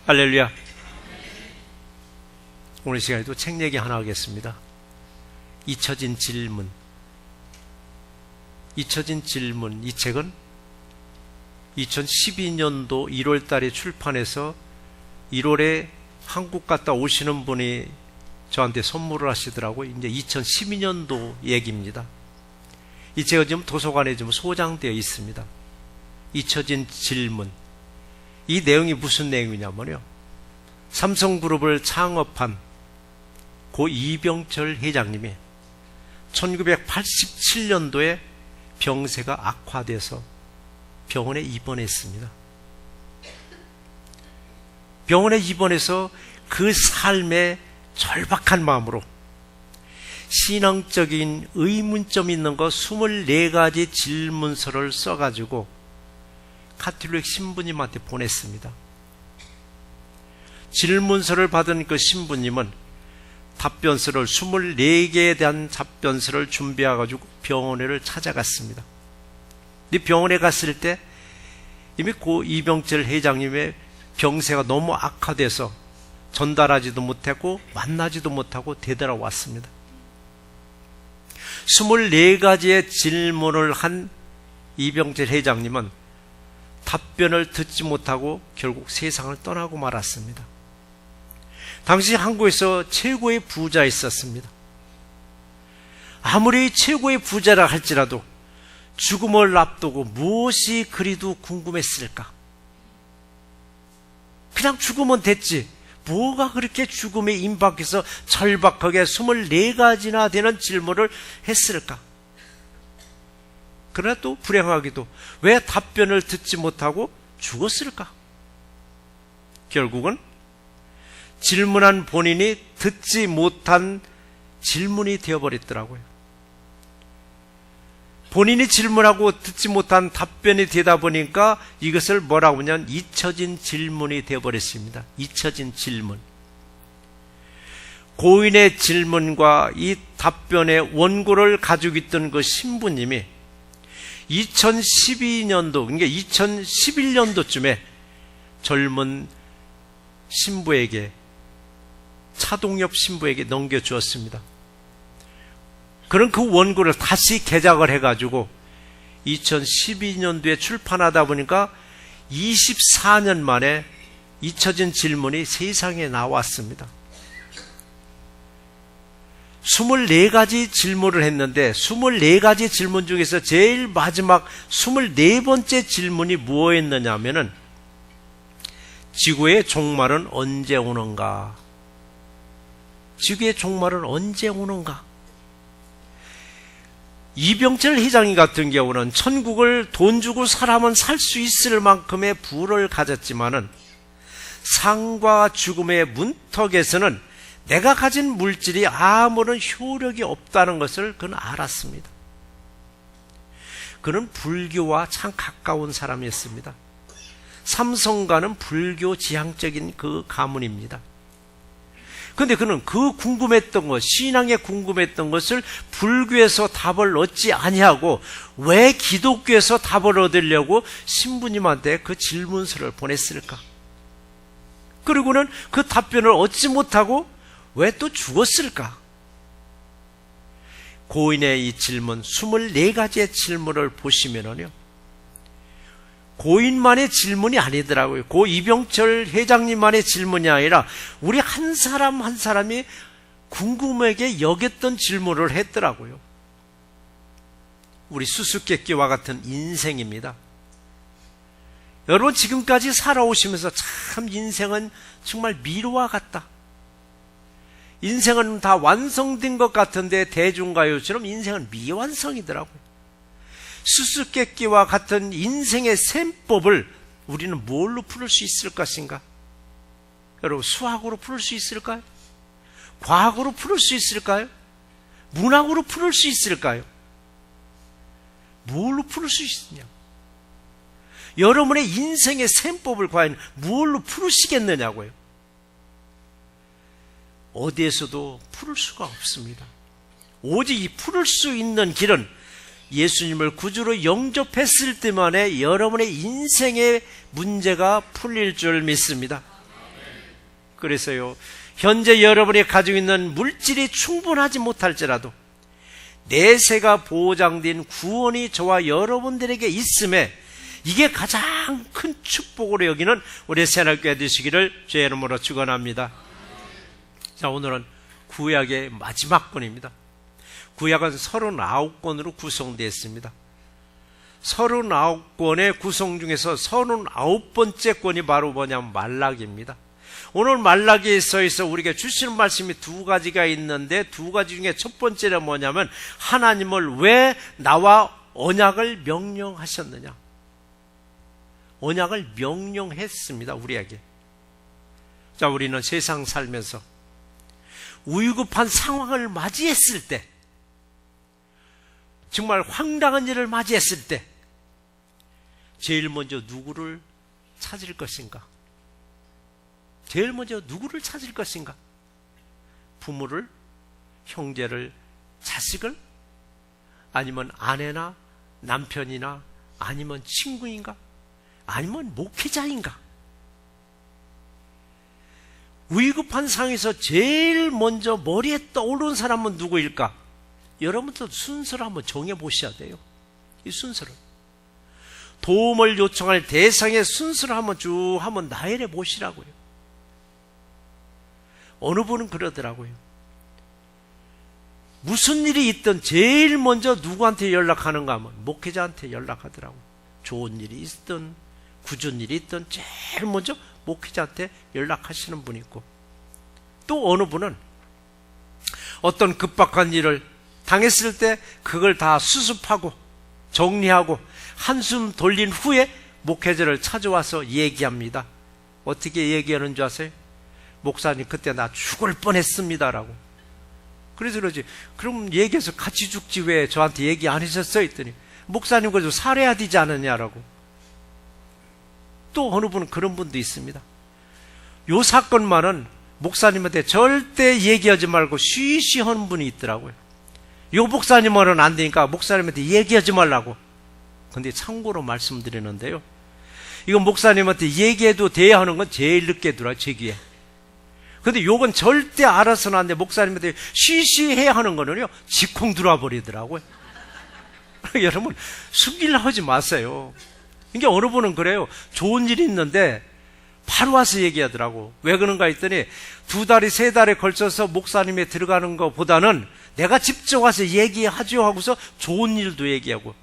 할렐루야. 오늘 시간에도 책 얘기 하나 하겠습니다. 잊혀진 질문. 잊혀진 질문. 이 책은 2012년도 1월 달에 출판해서 1월에 한국 갔다 오시는 분이 저한테 선물을 하시더라고요. 이제 2012년도 얘기입니다. 이 책은 지금 도서관에 좀 소장되어 있습니다. 잊혀진 질문. 이 내용이 무슨 내용이냐면요, 삼성그룹을 창업한 고 이병철 회장님이 1987년도에 병세가 악화돼서 병원에 입원했습니다. 병원에 입원해서 그 삶에 절박한 마음으로 신앙적인 의문점 있는 거 24가지 질문서를 써가지고 카톨릭 신부님한테 보냈습니다. 질문서를 받은 그 신부님은 답변서를 24개에 대한 답변서를 준비해가지고 병원을 찾아갔습니다. 근데 병원에 갔을 때 이미 고 이병철 회장님의 병세가 너무 악화돼서 전달하지도 못했고 만나지도 못하고 되돌아왔습니다. 24가지의 질문을 한 이병철 회장님은 답변을 듣지 못하고 결국 세상을 떠나고 말았습니다. 당시 한국에서 최고의 부자였었습니다. 아무리 최고의 부자라 할지라도 죽음을 앞두고 무엇이 그리도 궁금했을까? 그냥 죽으면 됐지, 뭐가 그렇게 죽음에 임박해서 절박하게 24가지나 되는 질문을 했을까? 그러나 또 불행하게도 왜 답변을 듣지 못하고 죽었을까? 결국은 질문한 본인이 듣지 못한 질문이 되어버렸더라고요. 본인이 질문하고 듣지 못한 답변이 되다 보니까 이것을 뭐라고 하냐면 잊혀진 질문이 되어버렸습니다. 잊혀진 질문. 고인의 질문과 이 답변의 원고를 가지고 있던 그 신부님이 2012년도, 그러니까 2011년도쯤에 젊은 신부에게, 차동엽 신부에게 넘겨주었습니다. 그런 그 원고를 다시 개작을 해가지고 2012년도에 출판하다 보니까 24년 만에 잊혀진 질문이 세상에 나왔습니다. 24가지 질문을 했는데 24가지 질문 중에서 제일 마지막 24번째 질문이 뭐였느냐 하면은 지구의 종말은 언제 오는가? 지구의 종말은 언제 오는가? 이병철 회장님 같은 경우는 천국을 돈 주고 사람은 살 수 있을 만큼의 부를 가졌지만은 삶과 죽음의 문턱에서는 내가 가진 물질이 아무런 효력이 없다는 것을 그는 알았습니다. 그는 불교와 참 가까운 사람이었습니다. 삼성가는 불교 지향적인 그 가문입니다. 그런데 그는 그 궁금했던 것, 신앙에 궁금했던 것을 불교에서 답을 얻지 아니하고 왜 기독교에서 답을 얻으려고 신부님한테 그 질문서를 보냈을까? 그리고는 그 답변을 얻지 못하고 왜 또 죽었을까? 고인의 이 질문, 24가지의 질문을 보시면요, 고인만의 질문이 아니더라고요. 고 이병철 회장님만의 질문이 아니라 우리 한 사람 한 사람이 궁금하게 여겼던 질문을 했더라고요. 우리 수수께끼와 같은 인생입니다. 여러분, 지금까지 살아오시면서 참 인생은 정말 미로와 같다. 인생은 다 완성된 것 같은데 대중가요처럼 인생은 미완성이더라고요. 수수께끼와 같은 인생의 셈법을 우리는 뭘로 풀을 수 있을 것인가? 여러분, 수학으로 풀을 수 있을까요? 과학으로 풀을 수 있을까요? 문학으로 풀을 수 있을까요? 뭘로 풀을 수 있느냐? 여러분의 인생의 셈법을 과연 뭘로 풀으시겠느냐고요? 어디에서도 풀을 수가 없습니다. 오직 이 풀을 수 있는 길은 예수님을 구주로 영접했을 때만에 여러분의 인생의 문제가 풀릴 줄 믿습니다. 그래서요, 현재 여러분이 가지고 있는 물질이 충분하지 못할지라도 내세가 보장된 구원이 저와 여러분들에게 있음에 이게 가장 큰 축복으로 여기는 우리 새날교회 되시기를 주의 이름으로 축원합니다. 자, 오늘은 구약의 마지막 권입니다. 구약은 39권으로 구성되어 있습니다. 39권의 구성 중에서 39번째 권이 바로 뭐냐면 말라기입니다. 오늘 말라기에 써있어 우리에게 주시는 말씀이 두 가지가 있는데 두 가지 중에 첫 번째는 뭐냐면 하나님을 왜 나와 언약을 명령하셨느냐. 언약을 명령했습니다. 우리에게. 자, 우리는 세상 살면서 위급한 상황을 맞이했을 때, 정말 황당한 일을 맞이했을 때 제일 먼저 누구를 찾을 것인가? 제일 먼저 누구를 찾을 것인가? 부모를, 형제를, 자식을? 아니면 아내나 남편이나 아니면 친구인가? 아니면 목회자인가? 위급한 상황에서 제일 먼저 머리에 떠오르는 사람은 누구일까? 여러분도 순서를 한번 정해보셔야 돼요. 이 순서를. 도움을 요청할 대상의 순서를 한번 나열해 보시라고요. 어느 분은 그러더라고요. 무슨 일이 있든 제일 먼저 누구한테 연락하는가 하면 목회자한테 연락하더라고요. 좋은 일이 있든 굳은 일이 있든 제일 먼저 목회자한테 연락하시는 분이 있고, 또 어느 분은 어떤 급박한 일을 당했을 때 그걸 다 수습하고 정리하고 한숨 돌린 후에 목회자를 찾아와서 얘기합니다. 어떻게 얘기하는 줄 아세요? 목사님, 그때 나 죽을 뻔했습니다라고. 그래서 그러지, 그럼 얘기해서 같이 죽지 왜 저한테 얘기 안 하셨어요? 했더니 목사님 그래도 살아야 되지 않느냐라고. 또 어느 분은 그런 분도 있습니다. 요 사건만은 목사님한테 절대 얘기하지 말고 쉬쉬 하는 분이 있더라고요. 요 목사님 말은 안 되니까 목사님한테 얘기하지 말라고. 근데 참고로 말씀드리는데요, 이건 목사님한테 얘기해도 돼야 하는 건 제일 늦게 들어요, 제 귀에. 근데 요건 절대 알아서는 안 돼. 목사님한테 쉬쉬 해야 하는 거는요, 직콩 들어와 버리더라고요. 여러분, 숨기려 하지 마세요. 이게 어느 분은 그래요. 좋은 일이 있는데 바로 와서 얘기하더라고. 왜 그런가 했더니 2달이 3달에 걸쳐서 목사님에 들어가는 것보다는 내가 직접 와서 얘기하죠 하고서 좋은 일도 얘기하고,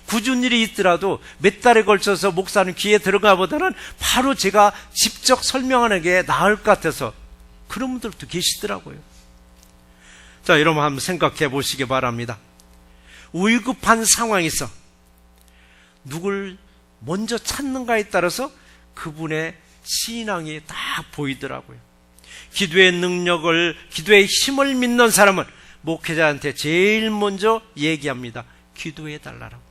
굳은 일이 있더라도 몇 달에 걸쳐서 목사님 귀에 들어가 보다는 바로 제가 직접 설명하는 게 나을 것 같아서 그런 분들도 계시더라고요. 자, 여러분 한번 생각해 보시기 바랍니다. 위급한 상황에서 누굴 먼저 찾는가에 따라서 그분의 신앙이 다 보이더라고요. 기도의 능력을, 기도의 힘을 믿는 사람은 목회자한테 제일 먼저 얘기합니다. 기도해 달라고.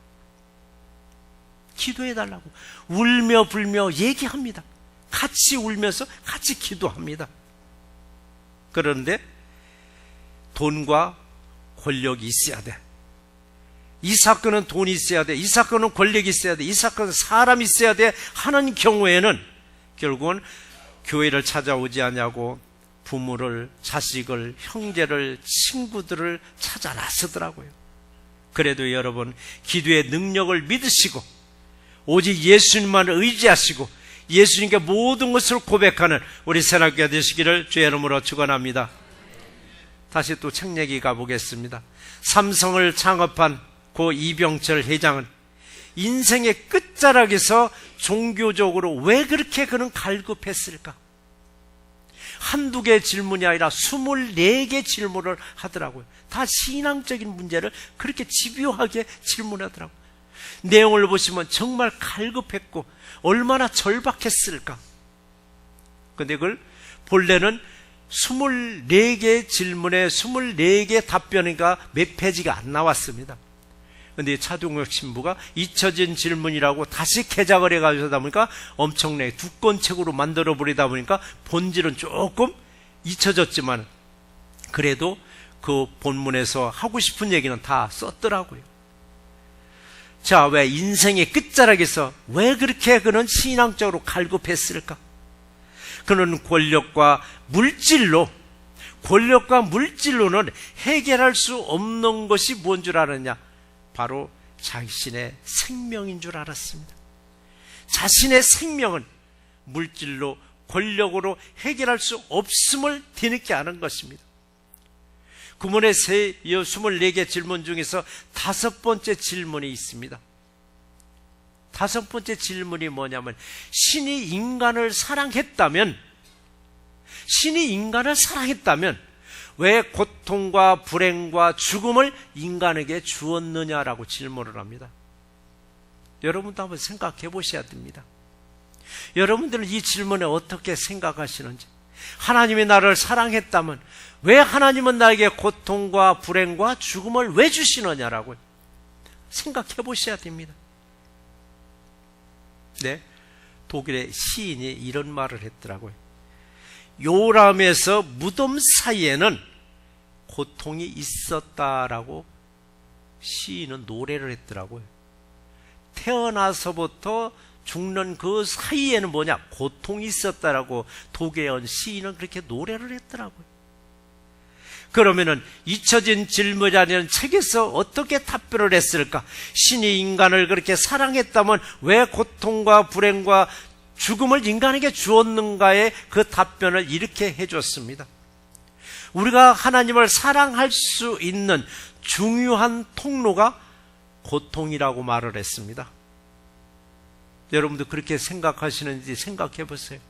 기도해 달라고. 울며 불며 얘기합니다. 같이 울면서 같이 기도합니다. 그런데 돈과 권력이 있어야 돼. 이 사건은 돈이 있어야 돼. 이 사건은 권력이 있어야 돼. 이 사건은 사람이 있어야 돼 하는 경우에는 결국은 교회를 찾아오지 않냐고 부모를, 자식을, 형제를, 친구들을 찾아 나서더라고요. 그래도 여러분, 기도의 능력을 믿으시고 오직 예수님만 의지하시고 예수님께 모든 것을 고백하는 우리 새날교회 되시기를 주의 이름으로 축원합니다. 다시 또 책 얘기 가보겠습니다. 삼성을 창업한 고 이병철 회장은 인생의 끝자락에서 종교적으로 왜 그렇게 그는 갈급했을까? 한두 개의 질문이 아니라 24개 질문을 하더라고요. 다 신앙적인 문제를 그렇게 집요하게 질문하더라고요. 내용을 보시면 정말 갈급했고 얼마나 절박했을까? 근데 그걸 본래는 24개 질문에 24개 답변이가 몇 페이지가 안 나왔습니다. 근데 차동혁 신부가 잊혀진 질문이라고 다시 개작을 해가지고 하다 보니까 엄청나게 두꺼운 책으로 만들어버리다 보니까 본질은 조금 잊혀졌지만 그래도 그 본문에서 하고 싶은 얘기는 다 썼더라고요. 자, 왜 인생의 끝자락에서 왜 그렇게 그는 신앙적으로 갈급했을까? 그는 권력과 물질로는 해결할 수 없는 것이 뭔 줄 알았냐? 바로 자신의 생명인 줄 알았습니다. 자신의 생명은 물질로, 권력으로 해결할 수 없음을 뒤늦게 아는 것입니다. 구문의 24개 질문 중에서 5번째 질문이 있습니다. 5번째 질문이 뭐냐면, 신이 인간을 사랑했다면 왜 고통과 불행과 죽음을 인간에게 주었느냐라고 질문을 합니다. 여러분도 한번 생각해 보셔야 됩니다. 여러분들은 이 질문에 어떻게 생각하시는지, 하나님이 나를 사랑했다면 왜 하나님은 나에게 고통과 불행과 죽음을 왜 주시느냐라고 생각해 보셔야 됩니다. 네, 독일의 시인이 이런 말을 했더라고요. 요람에서 무덤 사이에는 고통이 있었다라고 시인은 노래를 했더라고요. 태어나서부터 죽는 그 사이에는 뭐냐? 고통이 있었다라고 독일의 시인은 그렇게 노래를 했더라고요. 그러면은 잊혀진 질문이라는 책에서 어떻게 답변을 했을까? 신이 인간을 그렇게 사랑했다면 왜 고통과 불행과 죽음을 인간에게 주었는가에 그 답변을 이렇게 해줬습니다. 우리가 하나님을 사랑할 수 있는 중요한 통로가 고통이라고 말을 했습니다. 여러분도 그렇게 생각하시는지 생각해 보세요.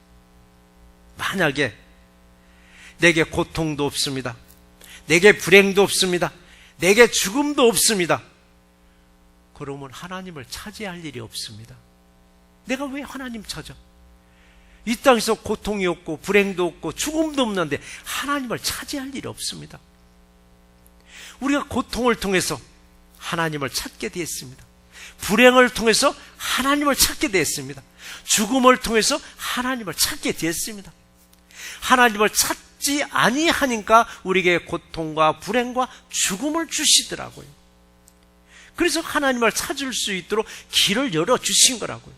만약에 내게 고통도 없습니다. 내게 불행도 없습니다. 내게 죽음도 없습니다. 그러면 하나님을 차지할 일이 없습니다. 내가 왜 하나님 찾아? 이 땅에서 고통이 없고 불행도 없고 죽음도 없는데 하나님을 차지할 일이 없습니다. 우리가 고통을 통해서 하나님을 찾게 되었습니다. 불행을 통해서 하나님을 찾게 되었습니다. 죽음을 통해서 하나님을 찾게 되었습니다. 하나님을 찾지 아니하니까 우리에게 고통과 불행과 죽음을 주시더라고요. 그래서 하나님을 찾을 수 있도록 길을 열어주신 거라고요.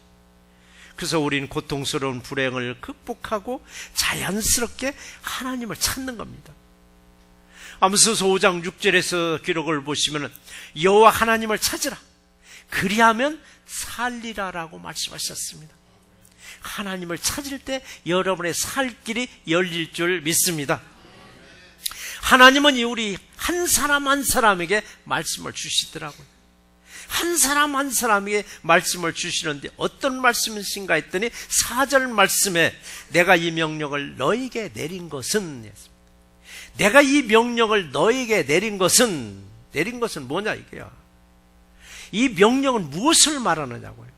그래서 우리는 고통스러운 불행을 극복하고 자연스럽게 하나님을 찾는 겁니다. 아모스 5장 6절에서 기록을 보시면 여호와 하나님을 찾으라, 그리하면 살리라라고 말씀하셨습니다. 하나님을 찾을 때 여러분의 살 길이 열릴 줄 믿습니다. 하나님은 우리 한 사람 한 사람에게 말씀을 주시더라고요. 한 사람 한 사람에게 말씀을 주시는데 어떤 말씀이신가 했더니 4절 말씀에 내가 이 명령을 너에게 내린 것은, 내가 이 명령을 너에게 내린 것은 뭐냐 이게야. 이 명령은 무엇을 말하느냐고요.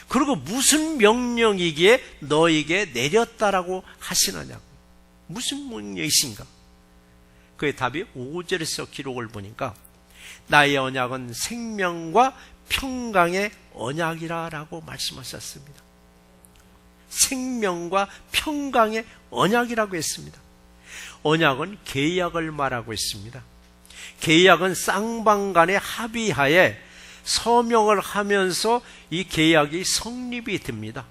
그리고 무슨 명령이기에 너에게 내렸다라고 하시느냐고. 무슨 명령이신가? 그의 답이 5절에서 기록을 보니까 나의 언약은 생명과 평강의 언약이라고 말씀하셨습니다. 생명과 평강의 언약이라고 했습니다. 언약은 계약을 말하고 있습니다. 계약은 쌍방 간의 합의하에 서명을 하면서 이 계약이 성립이 됩니다.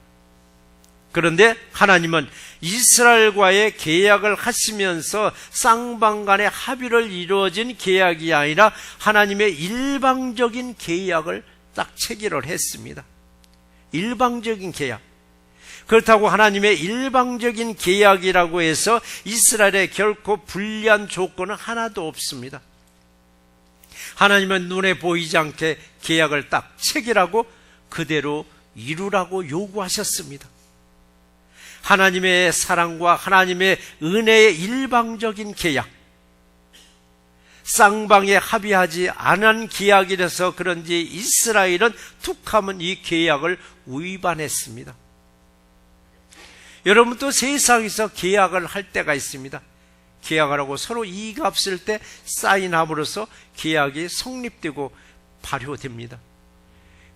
그런데 하나님은 이스라엘과의 계약을 하시면서 쌍방 간의 합의를 이루어진 계약이 아니라 하나님의 일방적인 계약을 딱 체결을 했습니다. 일방적인 계약. 그렇다고 하나님의 일방적인 계약이라고 해서 이스라엘에 결코 불리한 조건은 하나도 없습니다. 하나님은 눈에 보이지 않게 계약을 딱 체결하고 그대로 이루라고 요구하셨습니다. 하나님의 사랑과 하나님의 은혜의 일방적인 계약, 쌍방에 합의하지 않은 계약이라서 그런지 이스라엘은 툭하면 이 계약을 위반했습니다. 여러분도 세상에서 계약을 할 때가 있습니다. 계약을 하고 서로 이익 없을 때 사인함으로써 계약이 성립되고 발효됩니다.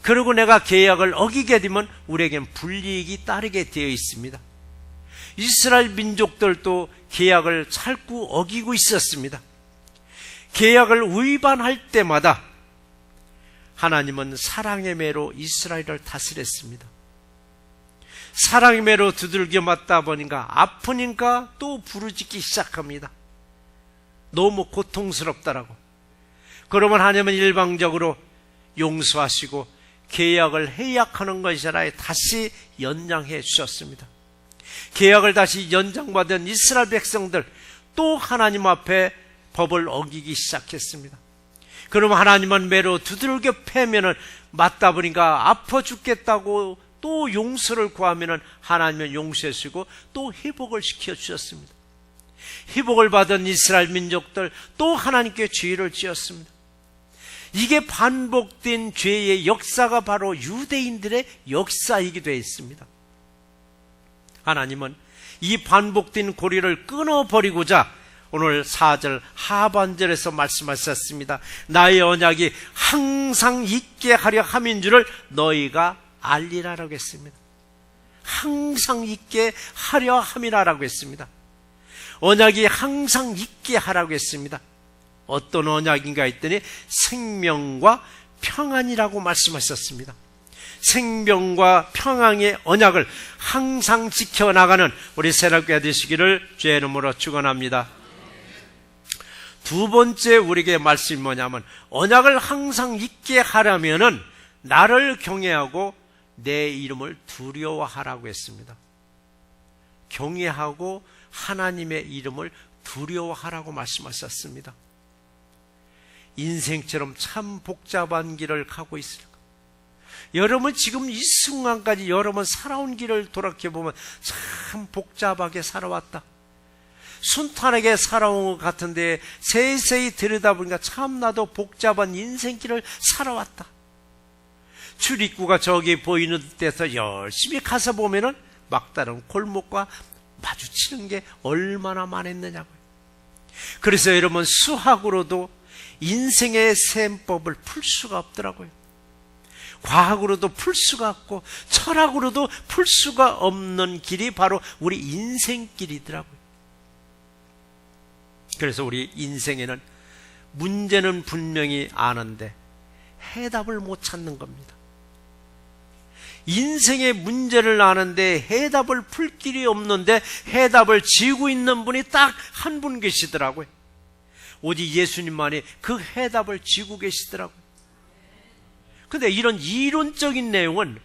그리고 내가 계약을 어기게 되면 우리에겐 불이익이 따르게 되어 있습니다. 이스라엘 민족들도 계약을 자꾸 어기고 있었습니다. 계약을 위반할 때마다 하나님은 사랑의 매로 이스라엘을 다스렸습니다. 사랑의 매로 두들겨 맞다 보니까 아프니까 또 부르짖기 시작합니다. 너무 고통스럽다라고. 그러면 하나님은 일방적으로 용서하시고 계약을 해약하는 것이 아니라 다시 연장해 주셨습니다. 계약을 다시 연장받은 이스라엘 백성들 또 하나님 앞에 법을 어기기 시작했습니다. 그러면 하나님은 매로 두들겨 패면은 맞다 보니까 아파 죽겠다고 또 용서를 구하면은 하나님은 용서해 주시고 또 회복을 시켜 주셨습니다. 회복을 받은 이스라엘 민족들 또 하나님께 죄를 지었습니다. 이게 반복된 죄의 역사가 바로 유대인들의 역사이기도 했습니다. 하나님은 이 반복된 고리를 끊어버리고자 오늘 4절 하반절에서 말씀하셨습니다. 나의 언약이 항상 있게 하려 함인 줄을 너희가 알리라라고 했습니다. 항상 있게 하려 함이라라고 했습니다. 언약이 항상 있게 하라고 했습니다. 어떤 언약인가 했더니 생명과 평안이라고 말씀하셨습니다. 생명과 평안의 언약을 항상 지켜나가는 우리 새롭게 되시기를 주의 이름으로 축원합니다. 두 번째 우리에게 말씀이 뭐냐면 언약을 항상 있게 하려면은 나를 경외하고 내 이름을 두려워하라고 했습니다. 경외하고 하나님의 이름을 두려워하라고 말씀하셨습니다. 인생처럼 참 복잡한 길을 가고 있습니다. 여러분 지금 이 순간까지 여러분 살아온 길을 돌아보면 참 복잡하게 살아왔다. 순탄하게 살아온 것 같은데 세세히 들여다보니까 참 나도 복잡한 인생길을 살아왔다. 출입구가 저기 보이는 데서 열심히 가서 보면은 막다른 골목과 마주치는 게 얼마나 많았느냐고요. 그래서 여러분 수학으로도 인생의 셈법을 풀 수가 없더라고요. 과학으로도 풀 수가 없고 철학으로도 풀 수가 없는 길이 바로 우리 인생길이더라고요. 그래서 우리 인생에는 문제는 분명히 아는데 해답을 못 찾는 겁니다. 인생의 문제를 아는데 해답을 풀 길이 없는데 해답을 지고 있는 분이 딱 한 분 계시더라고요. 오직 예수님만이 그 해답을 지고 계시더라고요. 근데 이런 이론적인 내용은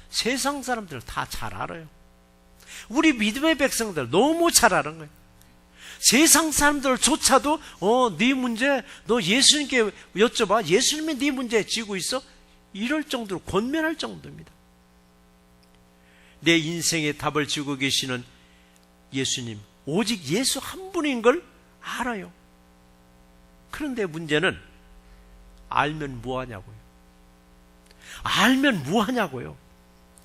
세상 사람들 다 잘 알아요. 우리 믿음의 백성들 너무 잘 아는 거예요. 세상 사람들조차도 네 문제 너 예수님께 여쭤봐. 예수님이 네 문제 지고 있어? 이럴 정도로 권면할 정도입니다. 내 인생의 답을 지고 계시는 예수님, 오직 예수 한 분인 걸 알아요. 그런데 문제는 알면 뭐하냐고요. 알면 뭐하냐고요.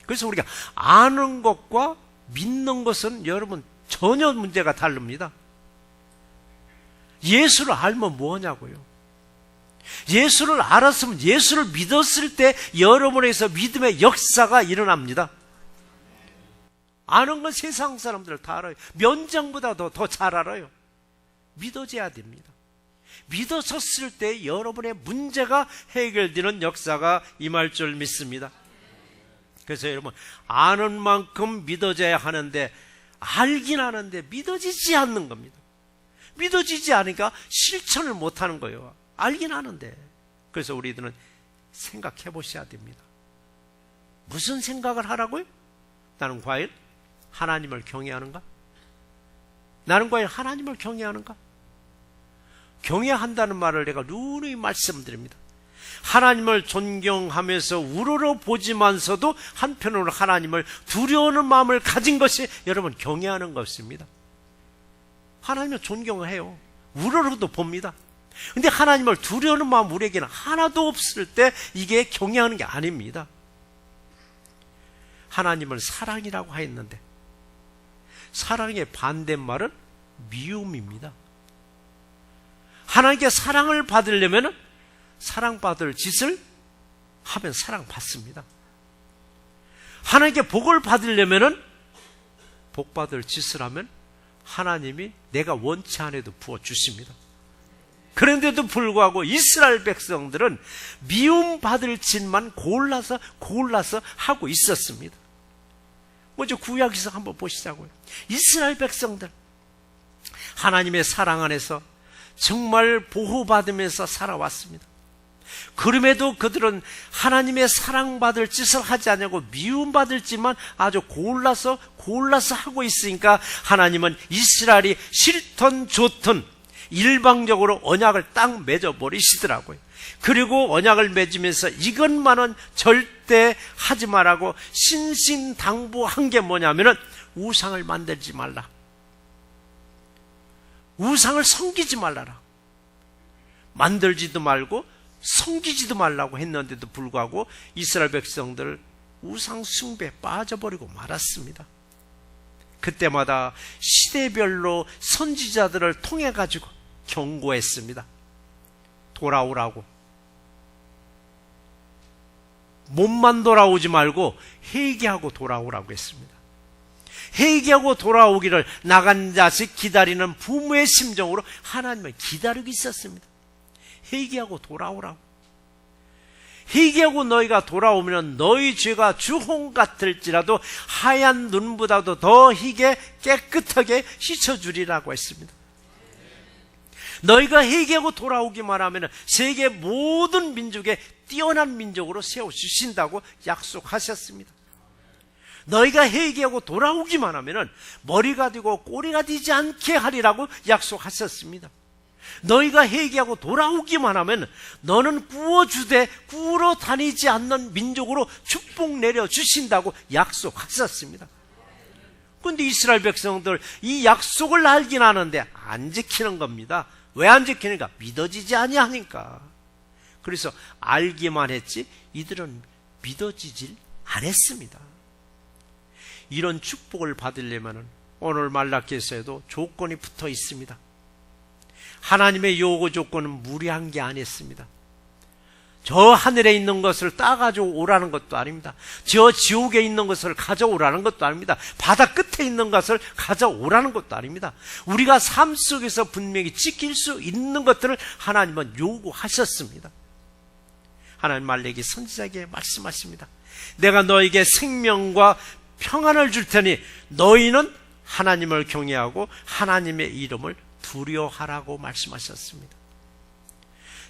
그래서 우리가 아는 것과 믿는 것은 여러분 전혀 문제가 다릅니다. 예수를 알면 뭐하냐고요. 예수를 알았으면 예수를 믿었을 때 여러분에서 믿음의 역사가 일어납니다. 아는 건 세상 사람들 다 알아요. 면장보다 더 잘 알아요. 믿어져야 됩니다. 믿어졌을 때 여러분의 문제가 해결되는 역사가 임할 줄 믿습니다. 그래서 여러분 아는 만큼 믿어져야 하는데 알긴 하는데 믿어지지 않는 겁니다. 믿어지지 않으니까 실천을 못하는 거예요. 알긴 하는데. 그래서 우리들은 생각해 보셔야 됩니다. 무슨 생각을 하라고요? 나는 과연 하나님을 경외하는가? 나는 과연 하나님을 경외하는가? 경외한다는 말을 내가 누누이 말씀드립니다. 하나님을 존경하면서 우러러보지만서도 한편으로 하나님을 두려워하는 마음을 가진 것이 여러분 경외하는 것입니다. 하나님을 존경을 해요. 우러러도 봅니다. 근데 하나님을 두려워하는 마음 우리에게는 하나도 없을 때 이게 경외하는 게 아닙니다. 하나님을 사랑이라고 했는데 사랑의 반대말은 미움입니다. 하나님께 사랑을 받으려면 사랑받을 짓을 하면 사랑받습니다. 하나님께 복을 받으려면 복받을 짓을 하면 하나님이 내가 원치 않아도 부어주십니다. 그런데도 불구하고 이스라엘 백성들은 미움받을 짓만 골라서 하고 있었습니다. 먼저 구약에서 한번 보시자고요. 이스라엘 백성들, 하나님의 사랑 안에서 정말 보호받으면서 살아왔습니다. 그럼에도 그들은 하나님의 사랑받을 짓을 하지 않냐고 미움받을지만 아주 골라서 하고 있으니까 하나님은 이스라엘이 싫던 좋던 일방적으로 언약을 딱 맺어버리시더라고요. 그리고 언약을 맺으면서 이것만은 절대 하지 말라고 신신당부한 게 뭐냐면은 우상을 만들지 말라, 우상을 섬기지 말라라. 만들지도 말고 섬기지도 말라고 했는데도 불구하고 이스라엘 백성들 우상 숭배에 빠져버리고 말았습니다. 그때마다 시대별로 선지자들을 통해 가지고 경고했습니다. 돌아오라고. 몸만 돌아오지 말고 회개하고 돌아오라고 했습니다. 회개하고 돌아오기를 나간 자식 기다리는 부모의 심정으로 하나님은 기다리고 있었습니다. 회개하고 돌아오라고. 회개하고 너희가 돌아오면 너희 죄가 주홍 같을지라도 하얀 눈보다도 더 희게 깨끗하게 씻어주리라고 했습니다. 너희가 회개하고 돌아오기만 하면 세계 모든 민족에 뛰어난 민족으로 세워주신다고 약속하셨습니다. 너희가 회개하고 돌아오기만 하면 머리가 되고 꼬리가 되지 않게 하리라고 약속하셨습니다. 너희가 회개하고 돌아오기만 하면 너는 구워주되 구우러 다니지 않는 민족으로 축복 내려주신다고 약속하셨습니다. 그런데 이스라엘 백성들 이 약속을 알긴 하는데 안 지키는 겁니다. 왜 안 지키는가? 믿어지지 아니하니까. 그래서 알기만 했지 이들은 믿어지질 않았습니다. 이런 축복을 받으려면 오늘 말라기에서도 조건이 붙어 있습니다. 하나님의 요구 조건은 무리한 게 아니었습니다. 저 하늘에 있는 것을 따가지고 오라는 것도 아닙니다. 저 지옥에 있는 것을 가져오라는 것도 아닙니다. 바다 끝에 있는 것을 가져오라는 것도 아닙니다. 우리가 삶 속에서 분명히 지킬 수 있는 것들을 하나님은 요구하셨습니다. 하나님 말레기 선지자에게 말씀하십니다. 내가 너에게 생명과 평안을 줄 테니 너희는 하나님을 경외하고 하나님의 이름을 두려워하라고 말씀하셨습니다.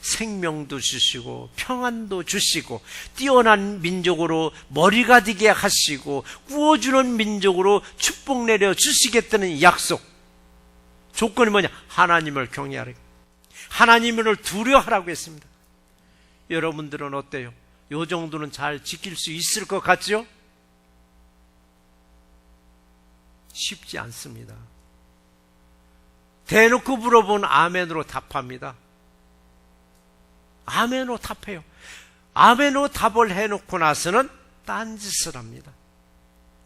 생명도 주시고 평안도 주시고 뛰어난 민족으로 머리가 되게 하시고 구워주는 민족으로 축복 내려 주시겠다는 약속. 조건이 뭐냐? 하나님을 경외하라, 하나님을 두려워하라고 했습니다. 여러분들은 어때요? 요 정도는 잘 지킬 수 있을 것 같죠? 쉽지 않습니다. 대놓고 물어보면 아멘으로 답합니다. 아멘으로 답해요. 아멘으로 답을 해놓고 나서는 딴짓을 합니다.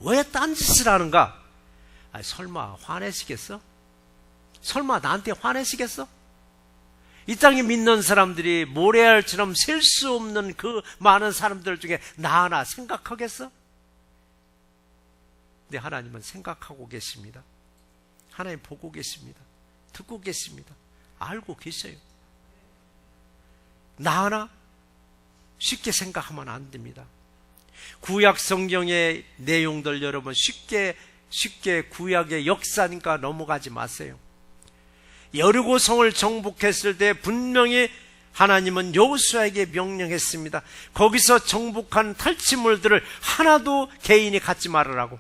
왜 딴짓을 하는가? 설마 화내시겠어? 설마 나한테 화내시겠어? 이 땅에 믿는 사람들이 모래알처럼 셀 수 없는 그 많은 사람들 중에 나 하나 생각하겠어? 근데 하나님은 생각하고 계십니다. 하나님 보고 계십니다. 듣고 계십니다. 알고 계셔요. 나 하나 쉽게 생각하면 안 됩니다. 구약 성경의 내용들 여러분 쉽게 구약의 역사니까 넘어가지 마세요. 여리고성을 정복했을 때 분명히 하나님은 여호수아에게 명령했습니다. 거기서 정복한 탈취물들을 하나도 개인이 갖지 말으라고.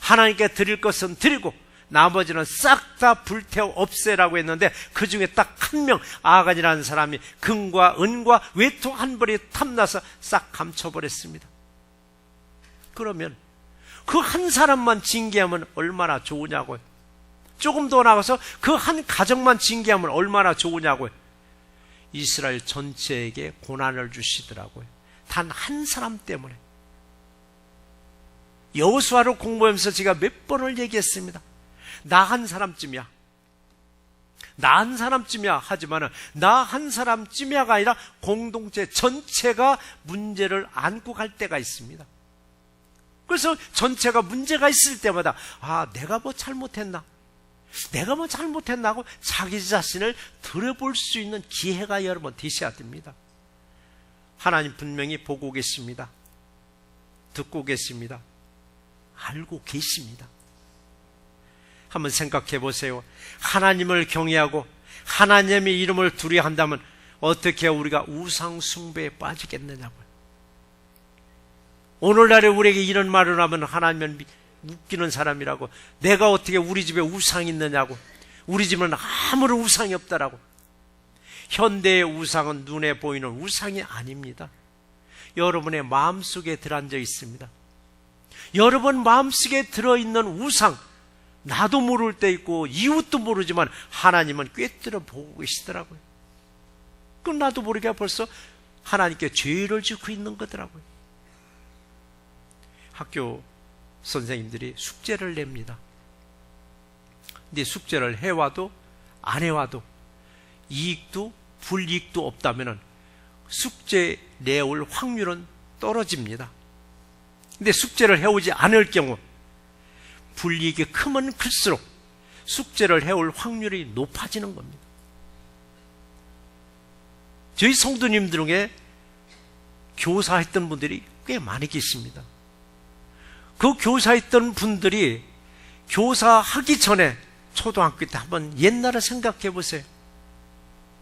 하나님께 드릴 것은 드리고 나머지는 싹 다 불태워 없애라고 했는데 그 중에 딱 한 명 아간이라는 사람이 금과 은과 외투 한 벌이 탐나서 싹 감춰버렸습니다. 그러면 그 한 사람만 징계하면 얼마나 좋으냐고요. 조금 더 나가서 그 한 가정만 징계하면 얼마나 좋으냐고요. 이스라엘 전체에게 고난을 주시더라고요. 단 한 사람 때문에. 여호수아를 공부하면서 제가 몇 번을 얘기했습니다. 나 한 사람쯤이야. 나 한 사람쯤이야 하지만은 나 한 사람쯤이야가 아니라 공동체 전체가 문제를 안고 갈 때가 있습니다. 그래서 전체가 문제가 있을 때마다 내가 뭐 잘못했나? 내가 뭐 잘못했나 하고 자기 자신을 들여볼 수 있는 기회가 여러분 되셔야 됩니다. 하나님 분명히 보고 계십니다. 듣고 계십니다. 알고 계십니다. 한번 생각해 보세요. 하나님을 경외하고 하나님의 이름을 두려워한다면 어떻게 우리가 우상 숭배에 빠지겠느냐고요. 오늘날에 우리에게 이런 말을 하면 하나님은 웃기는 사람이라고, 내가 어떻게 우리 집에 우상이 있느냐고, 우리 집은 아무런 우상이 없다라고. 현대의 우상은 눈에 보이는 우상이 아닙니다. 여러분의 마음속에 들어앉아 있습니다. 여러분 마음속에 들어있는 우상, 나도 모를 때 있고 이웃도 모르지만 하나님은 꿰뚫어 보고 계시더라고요. 그럼 나도 모르게 벌써 하나님께 죄를 짓고 있는 거더라고요. 학교 선생님들이 숙제를 냅니다. 근데 숙제를 해와도 안 해와도 이익도 불이익도 없다면 숙제 내올 확률은 떨어집니다. 근데 숙제를 해오지 않을 경우 불이익이 크면 클수록 숙제를 해올 확률이 높아지는 겁니다. 저희 성도님 중에 교사했던 분들이 꽤 많이 계십니다. 그 교사했던 분들이 교사하기 전에 초등학교 때 한번 옛날을 생각해 보세요.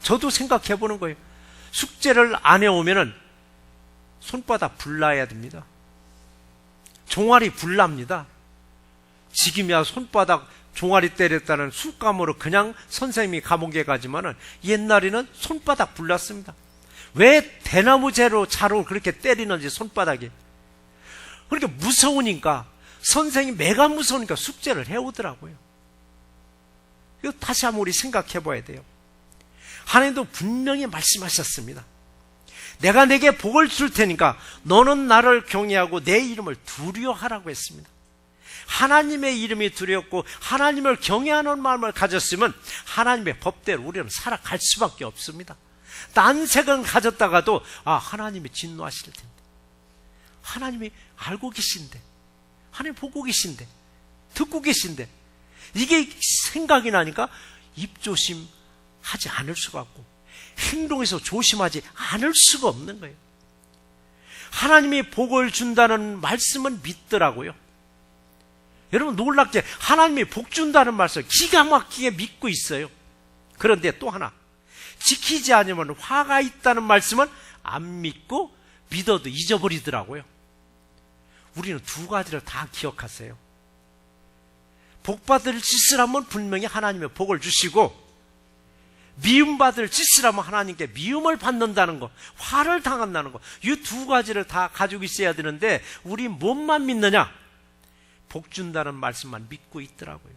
저도 생각해 보는 거예요. 숙제를 안 해오면은 손바닥 불나야 됩니다. 종아리 불납니다. 지금이야 손바닥 종아리 때렸다는 쑥감으로 그냥 선생님이 감옥에 가지만은 옛날에는 손바닥 불났습니다. 왜 대나무 자로 그렇게 때리는지 손바닥에. 그렇게 무서우니까 선생님 매가 무서우니까 숙제를 해오더라고요. 이거 다시 한번 우리 생각해 봐야 돼요. 하나님도 분명히 말씀하셨습니다. 내가 내게 복을 줄 테니까 너는 나를 경외하고 내 이름을 두려워하라고 했습니다. 하나님의 이름이 두렵고 하나님을 경외하는 마음을 가졌으면 하나님의 법대로 우리는 살아갈 수밖에 없습니다. 딴색은 가졌다가도 하나님이 진노하실 텐데, 하나님이 알고 계신데, 하나님 보고 계신데, 듣고 계신데, 이게 생각이 나니까 입조심하지 않을 수가 없고 행동에서 조심하지 않을 수가 없는 거예요. 하나님이 복을 준다는 말씀은 믿더라고요. 여러분 놀랍게 하나님이 복 준다는 말씀 기가 막히게 믿고 있어요. 그런데 또 하나, 지키지 않으면 화가 있다는 말씀은 안 믿고 믿어도 잊어버리더라고요. 우리는 두 가지를 다 기억하세요. 복받을 짓을 하면 분명히 하나님의 복을 주시고, 미움받을 짓을 하면 하나님께 미움을 받는다는 거, 화를 당한다는 거, 이 두 가지를 다 가지고 있어야 되는데 우리 뭔만 믿느냐? 복 준다는 말씀만 믿고 있더라고요.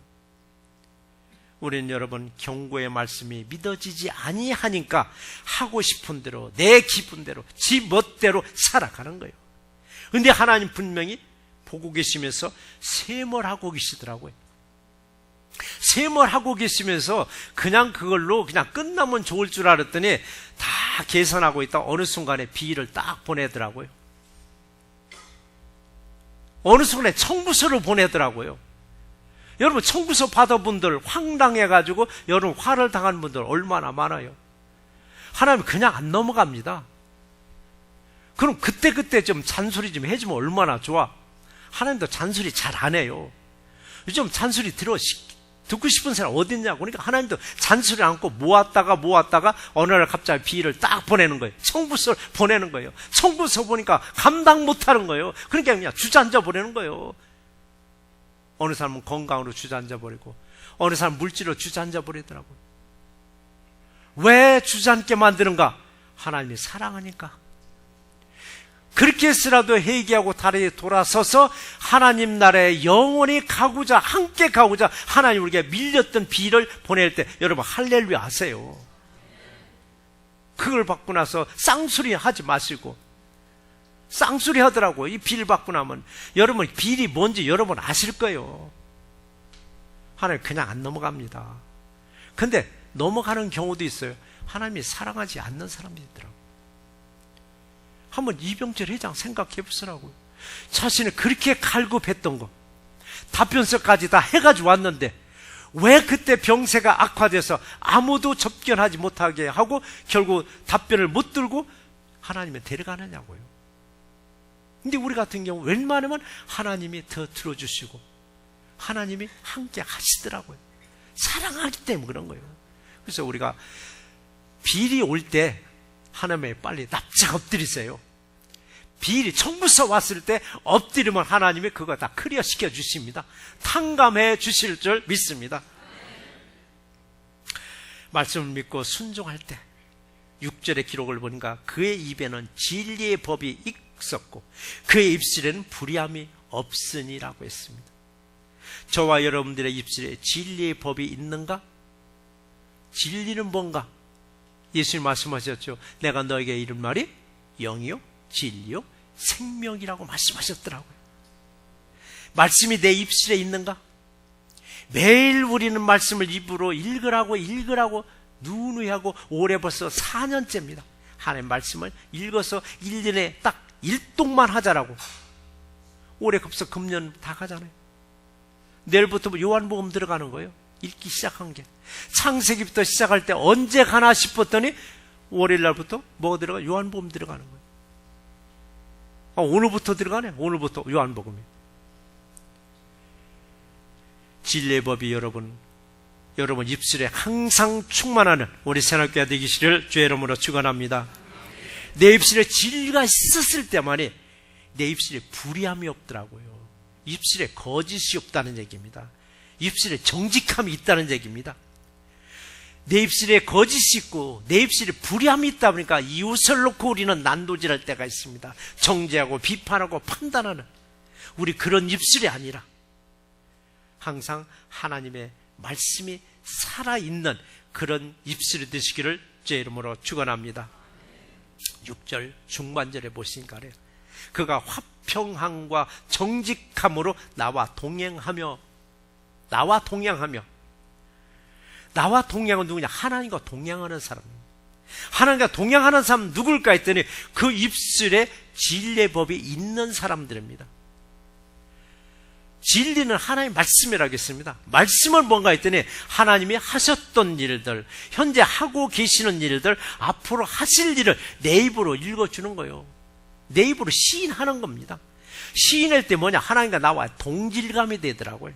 우리는 여러분 경고의 말씀이 믿어지지 아니하니까 하고 싶은 대로 내 기분대로 지 멋대로 살아가는 거예요. 근데 하나님 분명히 보고 계시면서 세몰하고 계시더라고요. 세몰하고 계시면서 그냥 그걸로 그냥 끝나면 좋을 줄 알았더니 다 계산하고 있다 어느 순간에 비를 딱 보내더라고요. 어느 순간에 청구서를 보내더라고요. 여러분 청구서 받은 분들 황당해가지고 여러분 화를 당한 분들 얼마나 많아요. 하나님 그냥 안 넘어갑니다. 그럼 그때 좀 잔소리 좀 해주면 얼마나 좋아. 하나님도 잔소리 잘 안 해요. 요즘 잔소리 듣고 싶은 사람 어디 있냐고. 그러니까 하나님도 잔소리 않고 모았다가 어느 날 갑자기 비를 딱 보내는 거예요. 청구서를 보내는 거예요. 청구서 보니까 감당 못하는 거예요. 그러니까 그냥 주저앉아 버리는 거예요. 어느 사람은 건강으로 주저앉아 버리고 어느 사람은 물질로 주저앉아 버리더라고요. 왜 주저앉게 만드는가? 하나님이 사랑하니까. 그렇게 해서라도 회개하고 다리에 돌아서서 하나님 나라에 영원히 가고자, 함께 가고자 하나님 우리에게 밀렸던 비를 보낼 때 여러분 할렐루야 하세요. 그걸 받고 나서 쌍소리 하지 마시고. 쌍소리 하더라고요. 이 비를 받고 나면 여러분 비리 뭔지 여러분 아실 거예요. 하나님 그냥 안 넘어갑니다. 근데 넘어가는 경우도 있어요. 하나님이 사랑하지 않는 사람들이 있더라고요. 한번 이병철 회장 생각해 보시라고요. 자신을 그렇게 갈급했던 거 답변서까지 다 해가지고 왔는데 왜 그때 병세가 악화돼서 아무도 접견하지 못하게 하고 결국 답변을 못 들고 하나님을 데려가느냐고요. 근데 우리 같은 경우 웬만하면 하나님이 더 들어주시고 하나님이 함께 하시더라고요. 사랑하기 때문에 그런 거예요. 그래서 우리가 비일이 올 때 하나님에 빨리 납작 엎드리세요. 비일이 처음부터 왔을 때 엎드리면 하나님이 그거 다 클리어 시켜 주십니다. 탕감해 주실 줄 믿습니다. 말씀을 믿고 순종할 때 6절의 기록을 보니까 그의 입에는 진리의 법이 있었고 그의 입술에는 불의함이 없으니라고 했습니다. 저와 여러분들의 입술에 진리의 법이 있는가? 진리는 뭔가? 예수님 말씀하셨죠. 내가 너에게 이른 말이 영이요 진리요 생명이라고 말씀하셨더라고요. 말씀이 내 입술에 있는가? 매일 우리는 말씀을 입으로 읽으라고 누누이하고 올해 벌써 4년째입니다. 하나님 말씀을 읽어서 1년에 딱 1독만 하자라고. 올해 벌써 금년 다 가잖아요. 내일부터 요한복음 들어가는 거예요. 읽기 시작한 게. 창세기부터 시작할 때 언제 가나 싶었더니 월요일 날부터 뭐가 들어가? 요한복음 들어가는 거예요. 오늘부터 들어가네. 오늘부터 요한복음이. 진리의 법이 여러분 입술에 항상 충만하는 우리 새학교가 되기를 주의 이름으로 축원합니다. 내 입술에 진리가 있었을 때만이 내 입술에 불의함이 없더라고요. 입술에 거짓이 없다는 얘기입니다. 입술에 정직함이 있다는 얘기입니다. 내 입술에 거짓이 있고 내 입술에 불의함이 있다 보니까 이웃을 놓고 우리는 난도질할 때가 있습니다. 정죄하고 비판하고 판단하는 우리 그런 입술이 아니라 항상 하나님의 말씀이 살아있는 그런 입술이 되시기를 제 이름으로 축원합니다. 6절 중반절에 보시니까 그래요. 그가 화평함과 정직함으로 나와 동행하면 누구냐? 하나님과 동행하는 사람입니다. 하나님과 동행하는 사람은 누굴까 했더니 그 입술에 진리의 법이 있는 사람들입니다. 진리는 하나님의 말씀이라고 했습니다. 말씀은 뭔가 했더니 하나님이 하셨던 일들, 현재 하고 계시는 일들, 앞으로 하실 일을 내 입으로 읽어주는 거예요. 내 입으로 시인하는 겁니다. 시인할 때 뭐냐? 하나님과 나와 동질감이 되더라고요.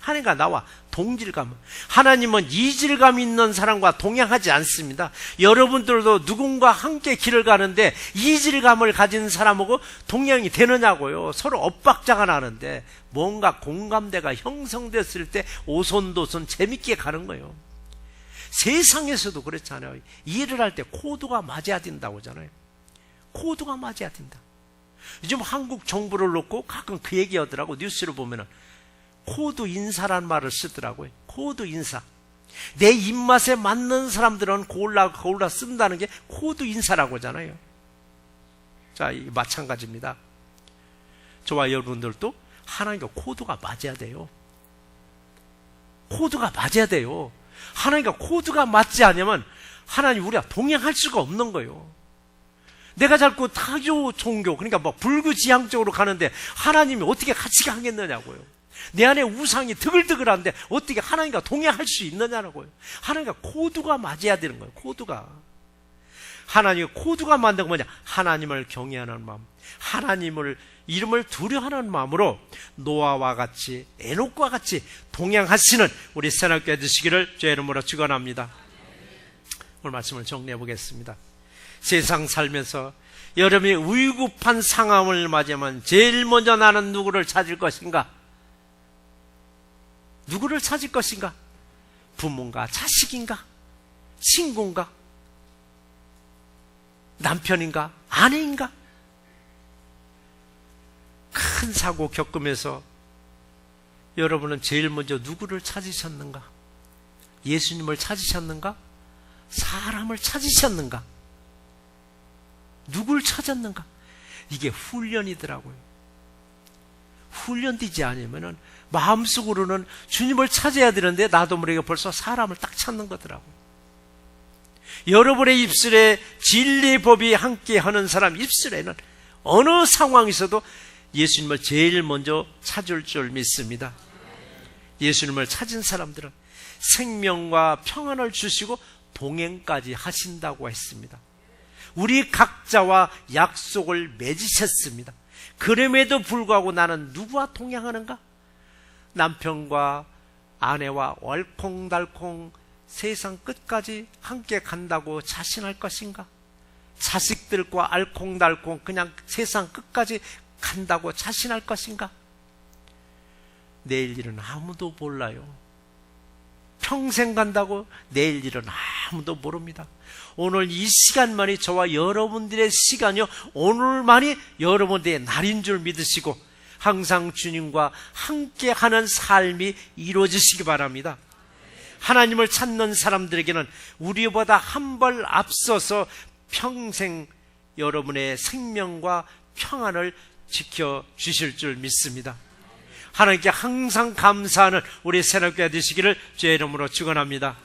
하나님과 나와 동질감. 하나님은 이질감 있는 사람과 동행하지 않습니다. 여러분들도 누군가 함께 길을 가는데 이질감을 가진 사람하고 동행이 되느냐고요. 서로 엇박자가 나는데 뭔가 공감대가 형성됐을 때 오손도손 재밌게 가는 거예요. 세상에서도 그렇잖아요. 일을 할 때 코드가 맞아야 된다고 하잖아요. 코드가 맞아야 된다. 요즘 한국 정부를 놓고 가끔 그 얘기 하더라고. 뉴스를 보면은 코드 인사라는 말을 쓰더라고요. 코드 인사. 내 입맛에 맞는 사람들은 골라 쓴다는 게 코드 인사라고 하잖아요. 자, 마찬가지입니다. 저와 여러분들도 하나님과 코드가 맞아야 돼요. 코드가 맞아야 돼요. 하나님과 코드가 맞지 않으면 하나님 우리가 동행할 수가 없는 거예요. 내가 자꾸 타교 종교, 그러니까 뭐 불구지향적으로 가는데 하나님이 어떻게 같이 가겠느냐고요. 내 안에 우상이 드글드글한데 어떻게 하나님과 동행할 수 있느냐고요. 하나님과 코드가 맞아야 되는 거예요. 코드가. 하나님의 코드가 맞는 건 뭐냐? 하나님을 경외하는 마음, 하나님을 이름을 두려워하는 마음으로 노아와 같이, 에녹과 같이 동행하시는 우리 새학교에 되시기를 주의 이름으로 축원합니다. 오늘 말씀을 정리해 보겠습니다. 세상 살면서 여러분이 위급한 상황을 맞이하면 제일 먼저 나는 누구를 찾을 것인가? 누구를 찾을 것인가? 부모인가? 자식인가? 친구인가? 남편인가? 아내인가? 큰 사고 겪으면서 여러분은 제일 먼저 누구를 찾으셨는가? 예수님을 찾으셨는가? 사람을 찾으셨는가? 누굴 찾았는가? 이게 훈련이더라고요. 훈련되지 않으면은 마음속으로는 주님을 찾아야 되는데 나도 모르게 벌써 사람을 딱 찾는 거더라고요. 여러분의 입술에 진리의 법이 함께 하는 사람 입술에는 어느 상황에서도 예수님을 제일 먼저 찾을 줄 믿습니다. 예수님을 찾은 사람들은 생명과 평안을 주시고 동행까지 하신다고 했습니다. 우리 각자와 약속을 맺으셨습니다. 그럼에도 불구하고 나는 누구와 동행하는가? 남편과 아내와 얼콩달콩 세상 끝까지 함께 간다고 자신할 것인가? 자식들과 알콩달콩 그냥 세상 끝까지 간다고 자신할 것인가? 내일 일은 아무도 몰라요. 평생 간다고 내일 일은 아무도 모릅니다. 오늘 이 시간만이 저와 여러분들의 시간이요, 오늘만이 여러분들의 날인 줄 믿으시고 항상 주님과 함께하는 삶이 이루어지시기 바랍니다. 하나님을 찾는 사람들에게는 우리보다 한 발 앞서서 평생 여러분의 생명과 평안을 지켜주실 줄 믿습니다. 하나님께 항상 감사하는 우리 새롭게 되시기를 주의 이름으로 축원합니다.